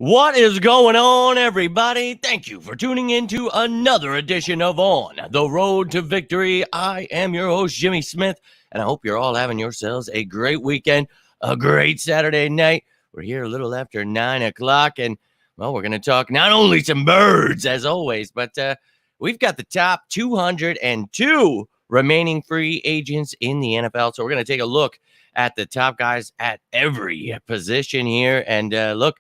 What is going on, everybody? Thank you for tuning in to another edition of On the Road to Victory. I am your host, Jimmy Smith, and I hope you're all having yourselves a great weekend, a great Saturday night. We're here a little after 9 o'clock, and, well, we're going to talk not only some birds, as always, but we've got the top 202 remaining free agents in the NFL. So we're going to take a look at the top guys at every position here, and look,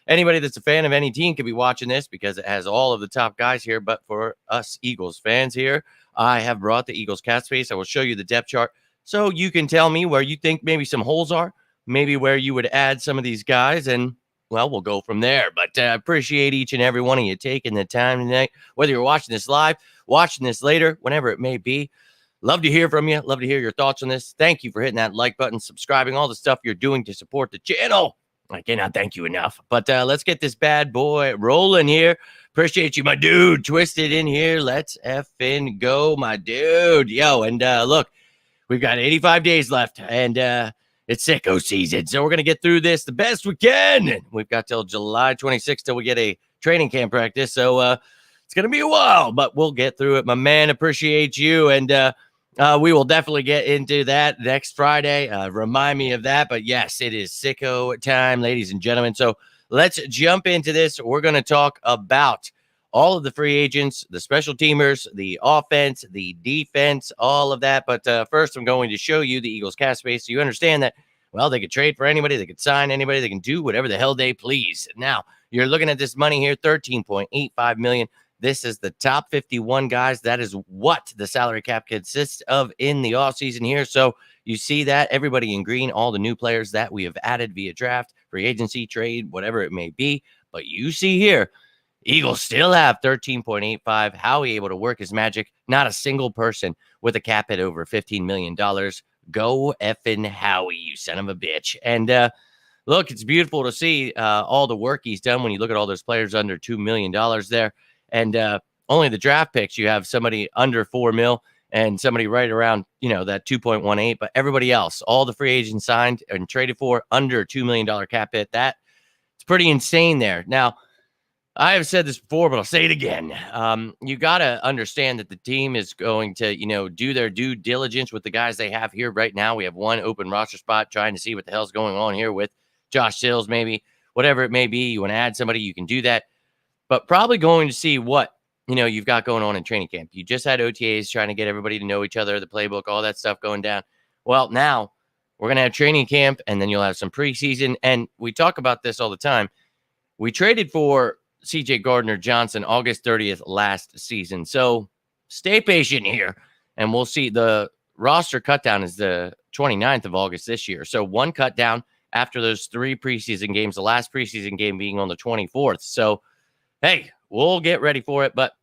anybody that's a fan of any team could be watching this because it has all of the top guys here. But for us Eagles fans here, I have brought the Eagles cap space. I will show you the depth chart so you can tell me where you think maybe some holes are, maybe where you would add some of these guys, and, well, we'll go from there. But I appreciate each and every one of you taking the time tonight, whether you're watching this live, watching this later, whenever it may be. Love to hear from you. Love to hear your thoughts on this. Thank you for hitting that like button, subscribing, all the stuff you're doing to support the channel. I cannot thank you enough. But let's get this bad boy rolling here. Appreciate you, my dude. Twisted in here. Let's effing go, my dude. Yo, and look, we've got 85 days left, and it's sicko season. So we're going to get through this the best we can. We've got till July 26th till we get a training camp practice. So it's going to be a while, but we'll get through it, my man. Appreciate you. And we will definitely get into that next Friday. Remind me of that. But yes, it is sicko time, ladies and gentlemen. So let's jump into this. We're going to talk about all of the free agents, the special teamers, the offense, the defense, all of that. But first, I'm going to show you the Eagles cap space so you understand that, well, they could trade for anybody. They could sign anybody. They can do whatever the hell they please. Now, you're looking at this money here, $13.85 million. This is the top 51 guys. That is what the salary cap consists of in the offseason here. So you see that everybody in green, all the new players that we have added via draft, free agency, trade, whatever it may be. But you see here, Eagles still have 13.85. Howie able to work his magic. Not a single person with a cap hit over $15 million. Go effing Howie, you son of a bitch. And look, it's beautiful to see all the work he's done when you look at all those players under $2 million there. And only the draft picks, you have somebody under $4 million and somebody right around, that 2.18. But everybody else, all the free agents signed and traded for under $2 million cap hit. That it's pretty insane there. Now, I have said this before, but I'll say it again. You got to understand that the team is going to, do their due diligence with the guys they have here right now. We have one open roster spot trying to see what the hell's going on here with Josh Sills, maybe, whatever it may be. You want to add somebody, you can do that. But probably going to see what, you've got going on in training camp. You just had OTAs trying to get everybody to know each other, the playbook, all that stuff going down. Well, now we're going to have training camp, and then you'll have some preseason. And we talk about this all the time. We traded for C.J. Gardner-Johnson August 30th last season. So stay patient here, and we'll see. The roster cut down is the 29th of August this year. So one cut down after those 3 preseason games, the last preseason game being on the 24th. So, hey, we'll get ready for it. But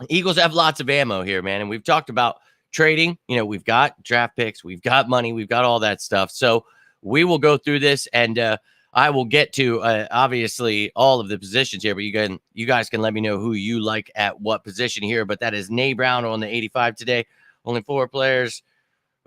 Eagles have lots of ammo here, man. And we've talked about trading. We've got draft picks. We've got money. We've got all that stuff. So we will go through this, and I will get to, obviously, all of the positions here. But you guys can let me know who you like at what position here. But that is Nay Brown on the 85 today. Only 4 players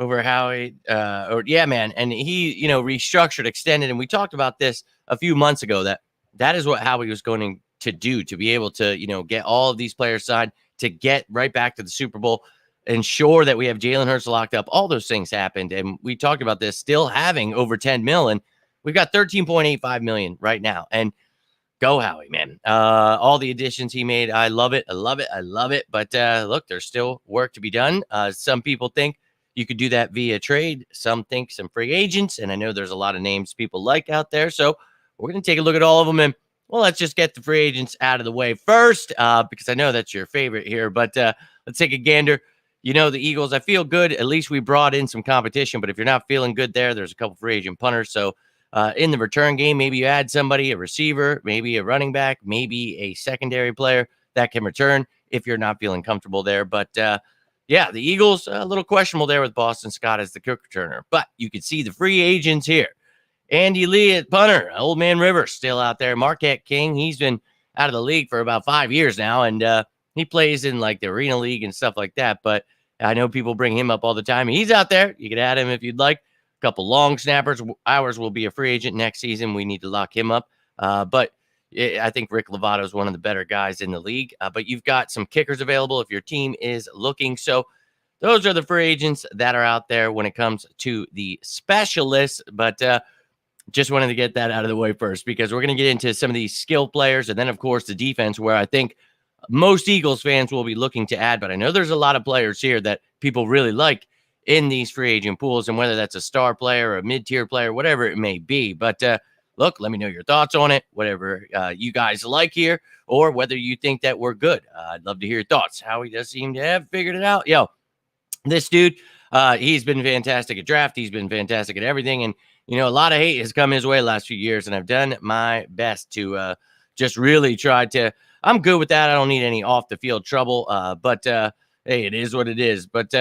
over Howie. Yeah, man. And he, restructured, extended. And we talked about this a few months ago, that is what Howie was going to do, to be able to, get all of these players signed, to get right back to the Super Bowl, ensure that we have Jalen Hurts locked up. All those things happened. And we talked about this still having over 10 million. We've got 13.85 million right now. And go Howie, man. All the additions he made, I love it. I love it. I love it. But look, there's still work to be done. Some people think you could do that via trade. Some think some free agents. And I know there's a lot of names people like out there. So we're going to take a look at all of them. And, well, let's just get the free agents out of the way first, because I know that's your favorite here. But let's take a gander. The Eagles, I feel good. At least we brought in some competition. But if you're not feeling good there's a couple free agent punters. So in the return game, maybe you add somebody, a receiver, maybe a running back, maybe a secondary player that can return if you're not feeling comfortable there. But, yeah, the Eagles, a little questionable there with Boston Scott as the kick returner. But you can see the free agents here. Andy Lee at punter, Old Man Rivers still out there. Marquette King, he's been out of the league for about 5 years now, and he plays in like the Arena League and stuff like that. But I know people bring him up all the time. He's out there. You can add him if you'd like. A couple long snappers. Ours will be a free agent next season. We need to lock him up. But I think Rick Lovato is one of the better guys in the league. But you've got some kickers available if your team is looking. So those are the free agents that are out there when it comes to the specialists. But just wanted to get that out of the way first, because we're going to get into some of these skill players. And then, of course, the defense, where I think most Eagles fans will be looking to add. But I know there's a lot of players here that people really like in these free agent pools, and whether that's a star player or a mid-tier player, whatever it may be. But look, let me know your thoughts on it, whatever you guys like here, or whether you think that we're good. I'd love to hear your thoughts. Howie does seem to have figured it out. Yo, this dude, he's been fantastic at draft. He's been fantastic at everything. And, you know, a lot of hate has come his way the last few years, and I've done my best to just really try to. I'm good with that. I don't need any off-the-field trouble. But hey, it is what it is. But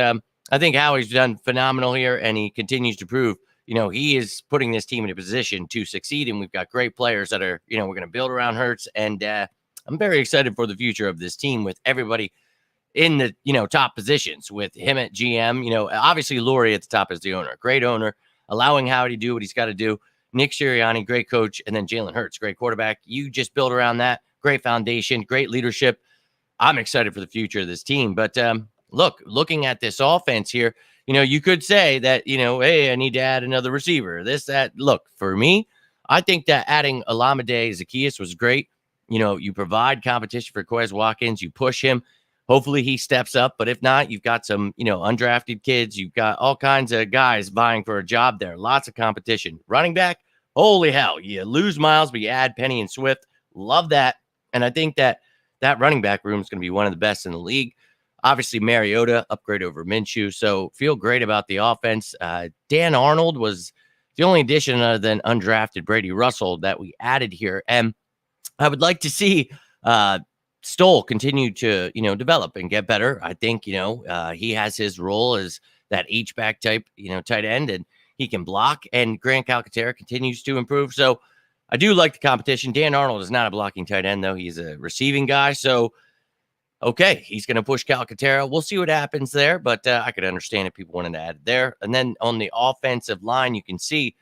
I think Howie's done phenomenal here, and he continues to prove, you know, he is putting this team in a position to succeed. And we've got great players that are, you know, we're going to build around Hurts. And I'm very excited for the future of this team with everybody in the, you know, top positions, with him at GM. You know, obviously Lurie at the top is the owner, great owner, allowing Howie to do what he's got to do. Nick Sirianni, great coach, and then Jalen Hurts, great quarterback. You just build around that, great foundation, great leadership. I'm excited for the future of this team. But looking at this offense here, you know, you could say that, you know, hey, I need to add another receiver, this, that. Look, for me, I think that adding Olamide Zaccheaus was great. You know, you provide competition for Quez Watkins, you push him. Hopefully he steps up. But if not, you've got some, you know, undrafted kids. You've got all kinds of guys vying for a job there. Lots of competition. Running back, holy hell. You lose Miles, but you add Penny and Swift. Love that. And I think that running back room is going to be one of the best in the league. Obviously, Mariota, upgrade over Minshew. So feel great about the offense. Dan Arnold was the only addition other than undrafted Brady Russell that we added here. And I would like to see Stoll continue to, you know, develop and get better. I think, you know, he has his role as that H-back type, you know, tight end, and he can block. And Grant Calcaterra continues to improve. So I do like the competition. Dan Arnold is not a blocking tight end, though. He's a receiving guy. So, okay, he's going to push Calcaterra. We'll see what happens there, but I could understand if people wanted to add it there. And then on the offensive line, you can see,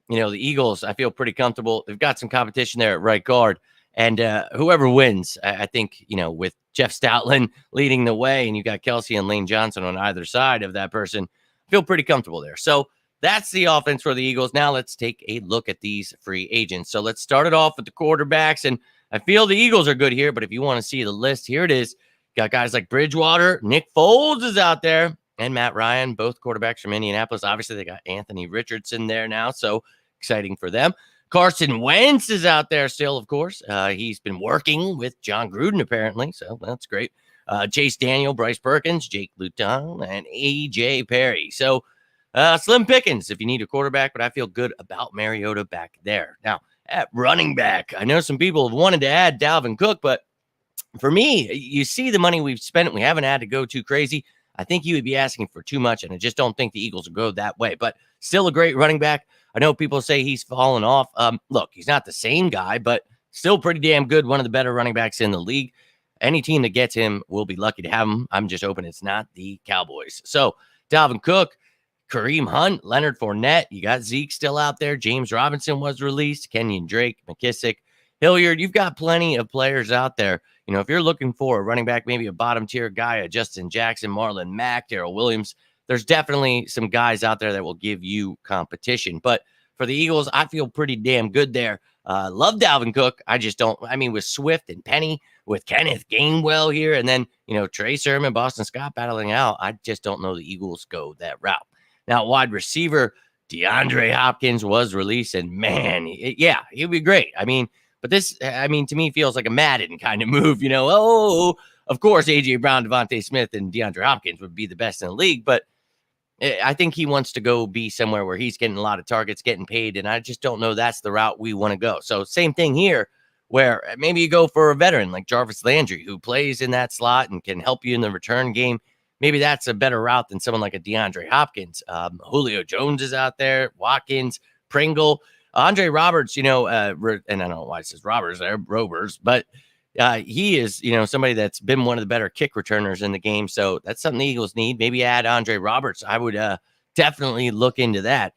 you know, the Eagles, I feel pretty comfortable. They've got some competition there at right guard. And whoever wins, I think, you know, with Jeff Stoutland leading the way, and you got Kelsey and Lane Johnson on either side of that person, I feel pretty comfortable there. So that's the offense for the Eagles. Now let's take a look at these free agents. So let's start it off with the quarterbacks. And I feel the Eagles are good here, but if you want to see the list, here it is. Got guys like Bridgewater, Nick Foles is out there, and Matt Ryan, both quarterbacks from Indianapolis. Obviously, they got Anthony Richardson there now, so exciting for them. Carson Wentz is out there still, of course. He's been working with John Gruden, apparently, so that's great. Chase Daniel, Bryce Perkins, Jake Luton, and A.J. Perry. So slim pickings if you need a quarterback, but I feel good about Mariota back there. Now, at running back, I know some people have wanted to add Dalvin Cook, but for me, you see the money we've spent. We haven't had to go too crazy. I think you would be asking for too much, and I just don't think the Eagles will go that way. But still a great running back. I know people say he's fallen off. Look, he's not the same guy, but still pretty damn good. One of the better running backs in the league. Any team that gets him will be lucky to have him. I'm just hoping it's not the Cowboys. So Dalvin Cook, Kareem Hunt, Leonard Fournette. You got Zeke still out there. James Robinson was released. Kenyon Drake, McKissick, Hilliard. You've got plenty of players out there. You know, if you're looking for a running back, maybe a bottom tier guy, a Justin Jackson, Marlon Mack, Darrell Williams, there's definitely some guys out there that will give you competition. But for the Eagles, I feel pretty damn good there. Love Dalvin Cook. I just don't. I mean, with Swift and Penny, with Kenneth Gainwell here, and then, you know, Trey Sermon, Boston Scott battling out, I just don't know the Eagles go that route. Now, wide receiver, DeAndre Hopkins was released, and man, he'd be great. I mean, but this, I mean, to me, feels like a Madden kind of move, you know. Oh, of course, A.J. Brown, Devontae Smith, and DeAndre Hopkins would be the best in the league, but I think he wants to go be somewhere where he's getting a lot of targets, getting paid, and I just don't know that's the route we want to go. So same thing here, where maybe you go for a veteran like Jarvis Landry, who plays in that slot and can help you in the return game. Maybe that's a better route than someone like a DeAndre Hopkins. Julio Jones is out there, Watkins, Pringle, Andre Roberts, you know, and I don't know why it says Roberts there, Rovers, but he is, you know, somebody that's been one of the better kick returners in the game. So that's something the Eagles need. Maybe add Andre Roberts. I would definitely look into that.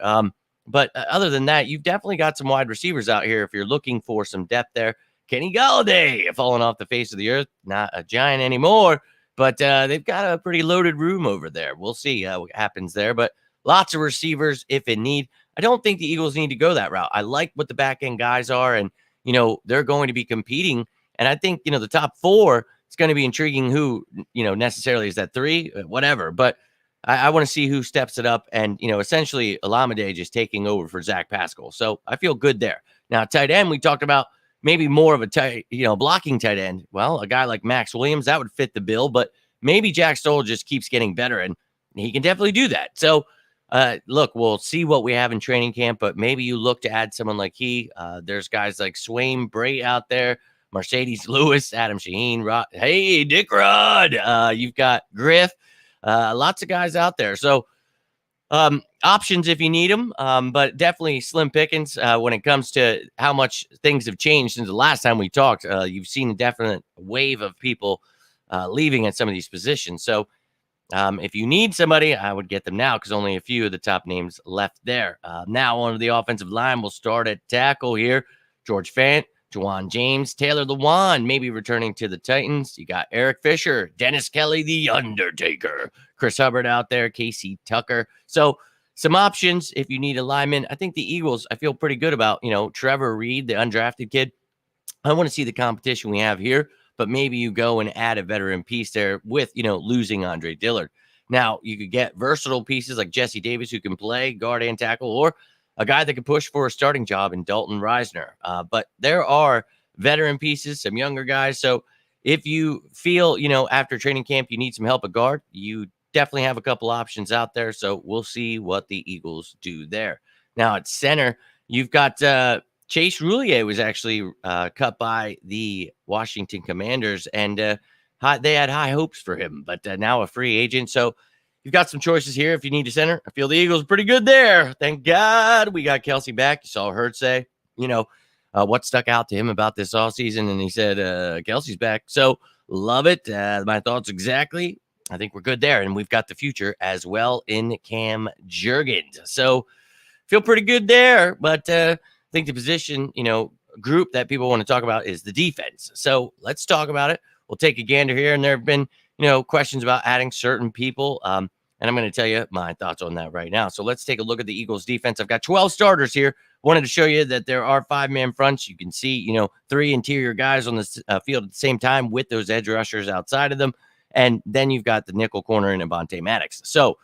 But other than that, you've definitely got some wide receivers out here if you're looking for some depth there. Kenny Golladay falling off the face of the earth. Not a Giant anymore, but they've got a pretty loaded room over there. We'll see what happens there, but lots of receivers if in need. I don't think the Eagles need to go that route. I like what the back end guys are, and they're going to be competing. And I think the top four, it's going to be intriguing. Who necessarily is that three, whatever. But I want to see who steps it up, and essentially Olamide just taking over for Zach Pascal. So I feel good there. Now tight end, we talked about maybe more of a tight, blocking tight end. Well, a guy like Max Williams, that would fit the bill, but maybe Jack Stoll just keeps getting better, and he can definitely do that. So look, we'll see what we have in training camp, but maybe you look to add someone like there's guys like Swain Bray out there, Mercedes Lewis, Adam Shaheen, hey, Dick Rod. You've got Griff, lots of guys out there. So options if you need them, but definitely slim pickings when it comes to how much things have changed since the last time we talked. You've seen a definite wave of people leaving at some of these positions. So if you need somebody, I would get them now because only a few of the top names left there. Now on to the offensive line. We'll start at tackle here. George Fant, Juwan James, Taylor Lewan, maybe returning to the Titans. You got Eric Fisher, Dennis Kelly, the Undertaker, Chris Hubbard out there, Casey Tucker. So some options if you need a lineman. I think the Eagles, I feel pretty good about, Trevor Reed, the undrafted kid. I want to see the competition we have here, but maybe you go and add a veteran piece there with, losing Andre Dillard. Now, you could get versatile pieces like Jesse Davis, who can play guard and tackle, or a guy that can push for a starting job in Dalton Reisner. But there are veteran pieces, some younger guys. So if you feel, after training camp, you need some help at guard, you definitely have a couple options out there. So we'll see what the Eagles do there. Now at center, you've got Chase Roulier was actually cut by the Washington Commanders, and they had high hopes for him, but now a free agent. So you've got some choices here if you need a center. I feel the Eagles are pretty good there. Thank God we got Kelsey back. You saw Hurt say, what stuck out to him about this offseason, and he said, Kelsey's back. So love it. My thoughts exactly. I think we're good there, and we've got the future as well in Cam Jurgens. So feel pretty good there, but I think the position, group that people want to talk about is the defense. So let's talk about it. We'll take a gander here, and there have been, questions about adding certain people, and I'm going to tell you my thoughts on that right now. So let's take a look at the Eagles defense. I've got 12 starters here. Wanted to show you that there are 5-man fronts. You can see, 3 interior guys on the field at the same time with those edge rushers outside of them. And then you've got the nickel corner in Avonte Maddox. So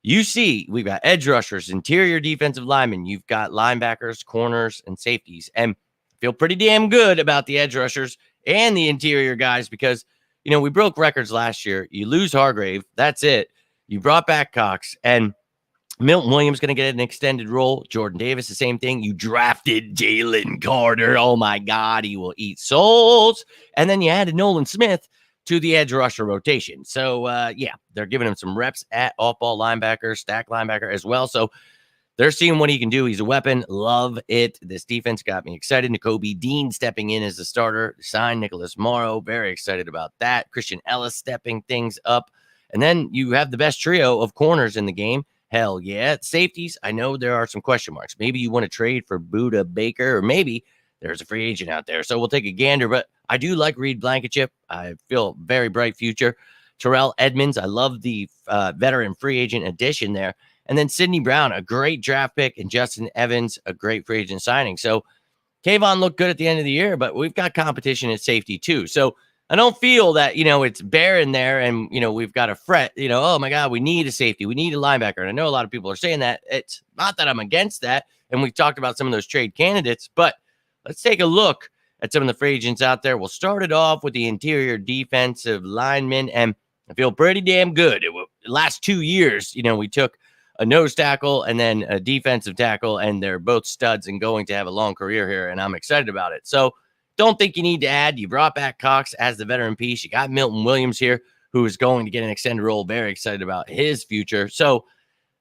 you see, we've got edge rushers, interior defensive linemen. You've got linebackers, corners, and safeties. And I feel pretty damn good about the edge rushers and the interior guys because, we broke records last year. You lose Hargrave. That's it. You brought back Cox. And Milton Williams going to get an extended role. Jordan Davis, the same thing. You drafted Jalen Carter. Oh, my God. He will eat souls. And then you added Nolan Smith to the edge rusher rotation. So, they're giving him some reps at off-ball linebacker, stack linebacker as well. So they're seeing what he can do. He's a weapon. Love it. This defense got me excited. Nakobe Dean stepping in as the starter. Signed Nicholas Morrow. Very excited about that. Christian Ellis stepping things up. And then you have the best trio of corners in the game. Hell yeah. Safeties, I know there are some question marks. Maybe you want to trade for Buda Baker, or maybe there's a free agent out there. So we'll take a gander, but I do like Reed Blankenship. I feel very bright future. Terrell Edmonds, I love the veteran free agent addition there. And then Sidney Brown, a great draft pick, and Justin Evans, a great free agent signing. So Kayvon looked good at the end of the year, but we've got competition at safety too. So I don't feel that, it's barren there and, we've got a fret, oh my God, we need a safety. We need a linebacker. And I know a lot of people are saying that. It's not that I'm against that. And we've talked about some of those trade candidates, but let's take a look at some of the free agents out there. We'll start it off with the interior defensive linemen, and I feel pretty damn good. The last 2 years, we took a nose tackle and then a defensive tackle, and they're both studs and going to have a long career here, and I'm excited about it. So don't think you need to add. You brought back Cox as the veteran piece. You got Milton Williams here, who is going to get an extended role. Very excited about his future. So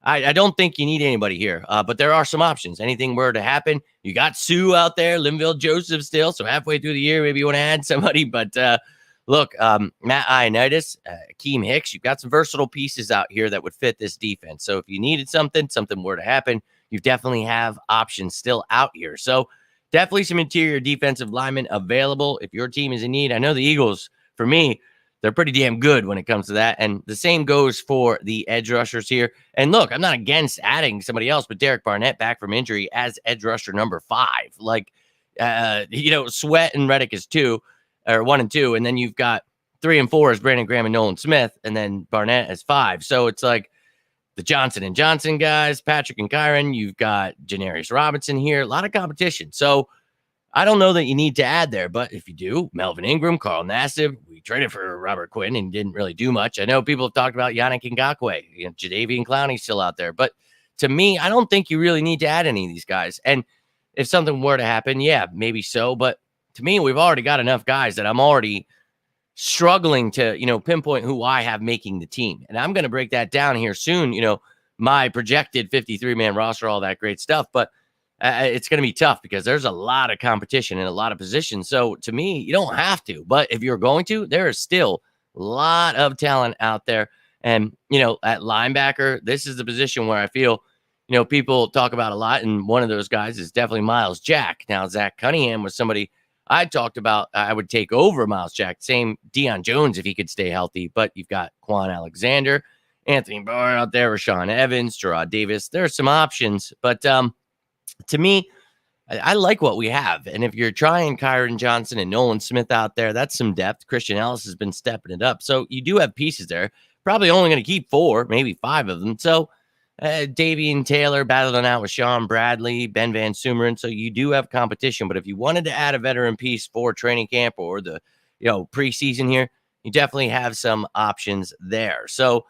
I don't think you need anybody here, but there are some options. Anything were to happen, you got Sue out there, Linville Joseph still. So halfway through the year, maybe you want to add somebody. But look, Matt Ioannidis, Akeem Hicks, you've got some versatile pieces out here that would fit this defense. So if you needed something were to happen, you definitely have options still out here. So definitely some interior defensive linemen available if your team is in need. I know the Eagles, for me, they're pretty damn good when it comes to that. And the same goes for the edge rushers here. And look, I'm not against adding somebody else, but Derek Barnett back from injury as edge rusher number 5. Like, Sweat and Reddick is 2 or 1 and 2. And then you've got 3 and 4 is Brandon Graham and Nolan Smith. And then Barnett as 5. So it's like the Johnson and Johnson guys, Patrick and Kyron. You've got Janarius Robinson here. A lot of competition. So I don't know that you need to add there, but if you do, Melvin Ingram, Carl Nassib, we traded for Robert Quinn and didn't really do much. I know people have talked about Yannick Ngakoue, Jadeveon Clowney's still out there, but to me, I don't think you really need to add any of these guys. And if something were to happen, yeah, maybe so. But to me, we've already got enough guys that I'm already struggling to, pinpoint who I have making the team. And I'm going to break that down here soon, my projected 53-man roster, all that great stuff. But it's going to be tough because there's a lot of competition in a lot of positions. So to me, you don't have to, but if you're going to, there is still a lot of talent out there. And, at linebacker, this is the position where I feel, people talk about a lot. And one of those guys is definitely Miles Jack. Now, Zach Cunningham was somebody I talked about. I would take over Miles Jack. Same Deion Jones if he could stay healthy. But you've got Quan Alexander, Anthony Barr out there, Rashawn Evans, Gerard Davis. There are some options, but to me, I like what we have. And if you're trying Kyron Johnson and Nolan Smith out there, that's some depth. Christian Ellis has been stepping it up. So you do have pieces there. Probably only going to keep 4, maybe 5 of them. So Davian Taylor battling out with Sean Bradley, Ben Van Sumeren. So you do have competition. But if you wanted to add a veteran piece for training camp or the preseason here, you definitely have some options there. So,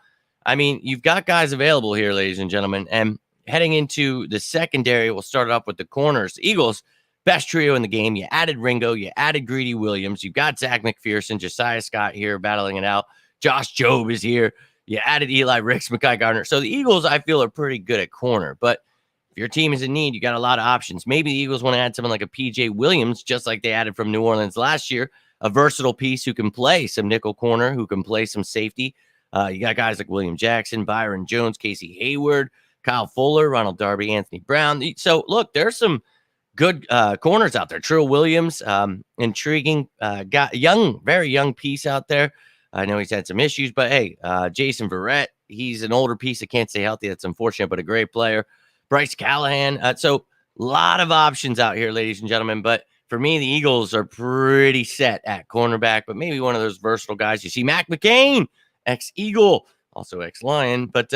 I mean, you've got guys available here, ladies and gentlemen. And heading into the secondary, we'll start off with the corners. The Eagles, best trio in the game. You added Ringo. You added Greedy Williams. You've got Zach McPherson, Josiah Scott here battling it out. Josh Jobe is here. You added Eli Ricks, Mekhi Gardner. So the Eagles, I feel, are pretty good at corner. But if your team is in need, you got a lot of options. Maybe the Eagles want to add someone like a P.J. Williams, just like they added from New Orleans last year, a versatile piece who can play some nickel corner, who can play some safety. You got guys like William Jackson, Byron Jones, Casey Hayward, Kyle Fuller, Ronald Darby, Anthony Brown. So, look, there's some good corners out there. Trill Williams, intriguing, got very young piece out there. I know he's had some issues, but hey, Jason Verrett, he's an older piece that can't stay healthy. That's unfortunate, but a great player. Bryce Callahan. So a lot of options out here, ladies and gentlemen. But for me, the Eagles are pretty set at cornerback, but maybe one of those versatile guys. You see Mac McCain, ex-Eagle, also ex-Lion, but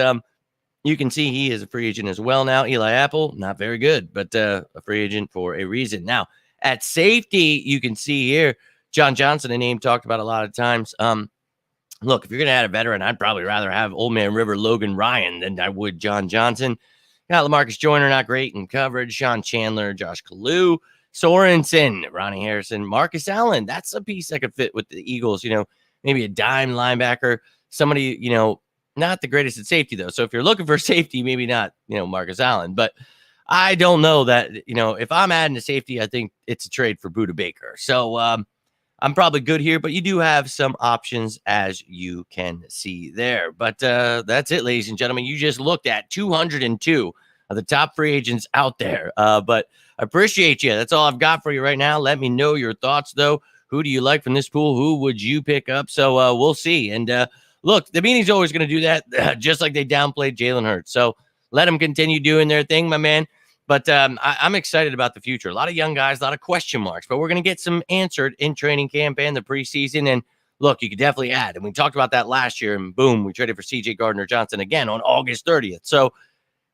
you can see he is a free agent as well now. Eli Apple, not very good, but a free agent for a reason. Now, at safety, you can see here, John Johnson, a name talked about a lot of times. Look, if you're going to add a veteran, I'd probably rather have Old Man River Logan Ryan than I would John Johnson. Got LaMarcus Joyner, not great in coverage. Sean Chandler, Josh Kalu, Sorensen, Ronnie Harrison, Marcus Allen. That's a piece that could fit with the Eagles. Maybe a dime linebacker, somebody, not the greatest at safety, though. So if you're looking for safety, maybe not, Marcus Allen. But I don't know that, if I'm adding a safety, I think it's a trade for Budda Baker. So I'm probably good here, but you do have some options, as you can see there. But that's it, ladies and gentlemen. You just looked at 202 of the top free agents out there. But I appreciate you. That's all I've got for you right now. Let me know your thoughts, though. Who do you like from this pool? Who would you pick up? So we'll see. And look, the meeting's always going to do that, just like they downplayed Jalen Hurts. So let them continue doing their thing, my man. But I'm excited about the future. A lot of young guys, a lot of question marks, but we're going to get some answered in training camp and the preseason. And look, you could definitely add. And we talked about that last year, and boom, we traded for C.J. Gardner-Johnson again on August 30th. So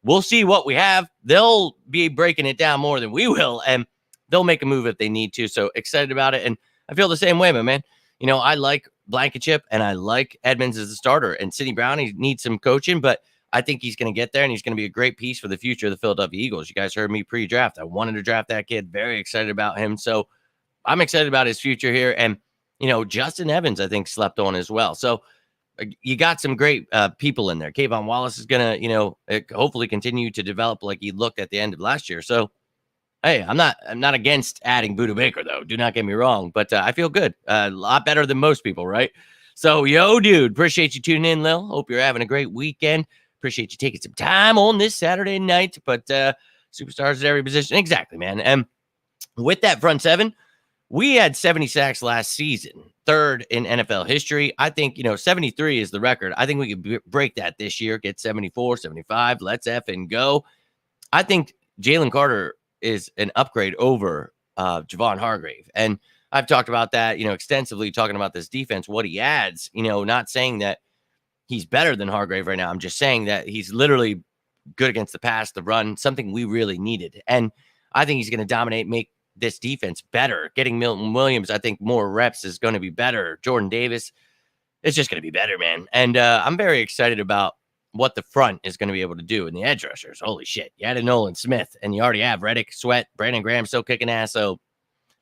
we'll see what we have. They'll be breaking it down more than we will, and they'll make a move if they need to. So excited about it. And I feel the same way, my man. I like Blankenship, and I like Edmonds as a starter. And Sidney Brown, he needs some coaching, but I think he's going to get there, and he's going to be a great piece for the future of the Philadelphia Eagles. You guys heard me pre-draft. I wanted to draft that kid. Very excited about him. So I'm excited about his future here. And, Justin Evans, I think, slept on as well. So you got some great people in there. Kayvon Wallace is going to, hopefully continue to develop like he looked at the end of last year. So, hey, I'm not against adding Budda Baker, though. Do not get me wrong. But I feel good. A lot better than most people, right? So, dude, appreciate you tuning in, Lil. Hope you're having a great weekend. Appreciate you taking some time on this Saturday night, but superstars at every position. Exactly, man. And with that front seven, we had 70 sacks last season, third in NFL history. I think, 73 is the record. I think we could break that this year, get 74, 75. Let's effing go. I think Jalen Carter is an upgrade over Javon Hargrave. And I've talked about that, extensively, talking about this defense, what he adds, not saying that he's better than Hargrave right now. I'm just saying that he's literally good against the pass, the run, something we really needed. And I think he's going to dominate, make this defense better. Getting Milton Williams, I think more reps is going to be better. Jordan Davis, it's just going to be better, man. And I'm very excited about what the front is going to be able to do in the edge rushers. Holy shit. You added Nolan Smith, and you already have Reddick, Sweat, Brandon Graham still kicking ass. So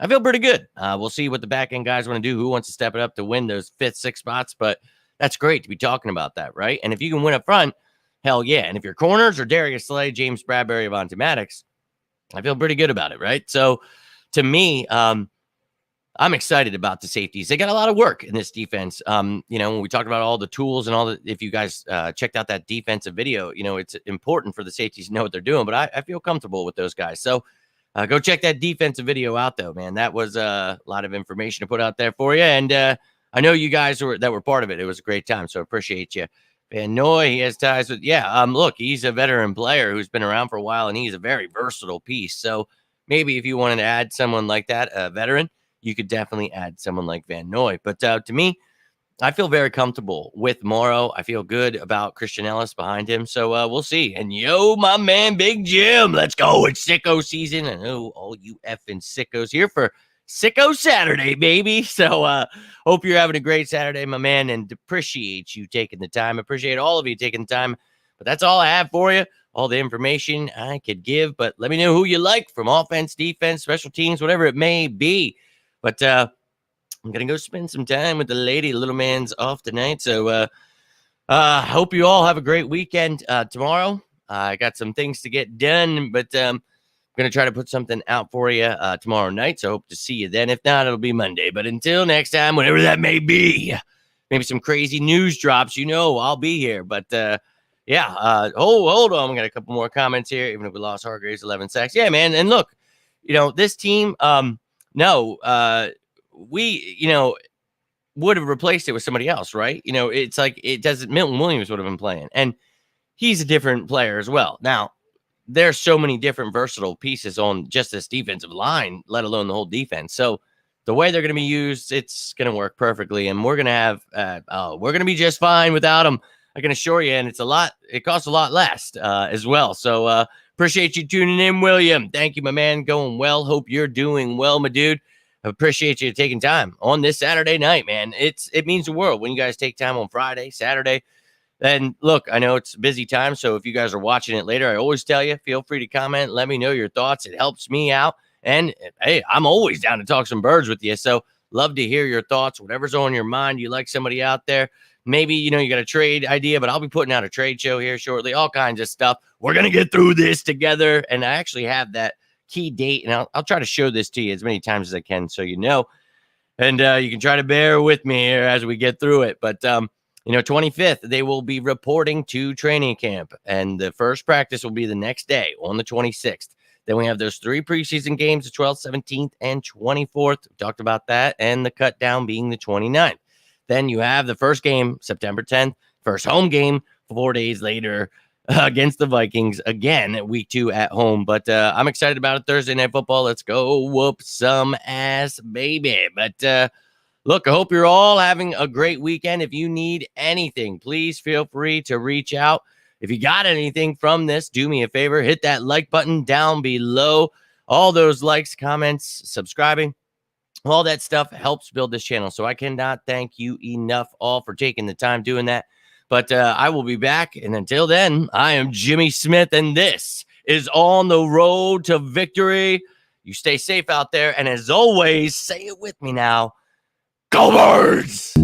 I feel pretty good. We'll see what the back end guys want to do. Who wants to step it up to win those 5th, 6th spots? But that's great to be talking about that, right? And if you can win up front, hell yeah. And if your corners are Darius Slay, James Bradbury, Avonte Maddox, I feel pretty good about it, right? So to me, I'm excited about the safeties. They got a lot of work in this defense. When we talked about all the tools and all that, if you guys checked out that defensive video, it's important for the safeties to know what they're doing, but I feel comfortable with those guys. So go check that defensive video out, though, man. That was a lot of information to put out there for you. And I know you guys that were part of it. It was a great time, so I appreciate you. Van Noy, he has ties with, look, he's a veteran player who's been around for a while, and he's a very versatile piece. So maybe if you wanted to add someone like that, a veteran, you could definitely add someone like Van Noy. But to me, I feel very comfortable with Morrow. I feel good about Christian Ellis behind him. So we'll see. And my man, Big Jim, let's go. It's sicko season. I know all you effing sickos here for Sicko Saturday, baby. So hope you're having a great Saturday, my man, and appreciate you taking the time. Appreciate all of you taking the time. But that's all I have for you. All the information I could give. But let me know who you like from offense, defense, special teams, whatever it may be. But I'm going to go spend some time with the lady. Little man's off tonight. So hope you all have a great weekend tomorrow. I got some things to get done, but I'm going to try to put something out for you tomorrow night. So I hope to see you then. If not, it'll be Monday. But until next time, whatever that may be, maybe some crazy news drops, I'll be here. But hold on. We got a couple more comments here, even if we lost Hargraves 11 sacks. Yeah, man. And look, this team, we, would have replaced it with somebody else, right? It's like it doesn't. Milton Williams would have been playing, and he's a different player as well. Now, there's so many different versatile pieces on just this defensive line, let alone the whole defense. So the way they're going to be used, it's going to work perfectly, and we're going to have, we're going to be just fine without them. I can assure you, and it costs a lot less as well. So appreciate you tuning in, William. Thank you, my man. Going well. Hope you're doing well, my dude. I appreciate you taking time on this Saturday night, man. It means the world when you guys take time on Friday, Saturday. And look, I know it's a busy time, so if you guys are watching it later, I always tell you, feel free to comment. Let me know your thoughts. It helps me out. And, hey, I'm always down to talk some birds with you, so love to hear your thoughts. Whatever's on your mind, you like somebody out there. Maybe, you got a trade idea, but I'll be putting out a trade show here shortly, all kinds of stuff. We're going to get through this together, and I actually have that key date, and I'll try to show this to you as many times as I can so you know. And you can try to bear with me here as we get through it. But 25th, they will be reporting to training camp, and the first practice will be the next day on the 26th. Then we have those 3 preseason games, the 12th, 17th, and 24th. We talked about that, and the cut down being the 29th. Then you have the first game, September 10th, first home game 4 days later against the Vikings again at week 2 at home. But I'm excited about it. Thursday Night Football. Let's go whoop some ass, baby. But look, I hope you're all having a great weekend. If you need anything, please feel free to reach out. If you got anything from this, do me a favor. Hit that like button down below. All those likes, comments, subscribing, all that stuff helps build this channel. So I cannot thank you enough all for taking the time doing that. But I will be back. And until then, I am Jimmy Smith, and this is On the Road to Victory. You stay safe out there. And as always, say it with me now. Go Birds!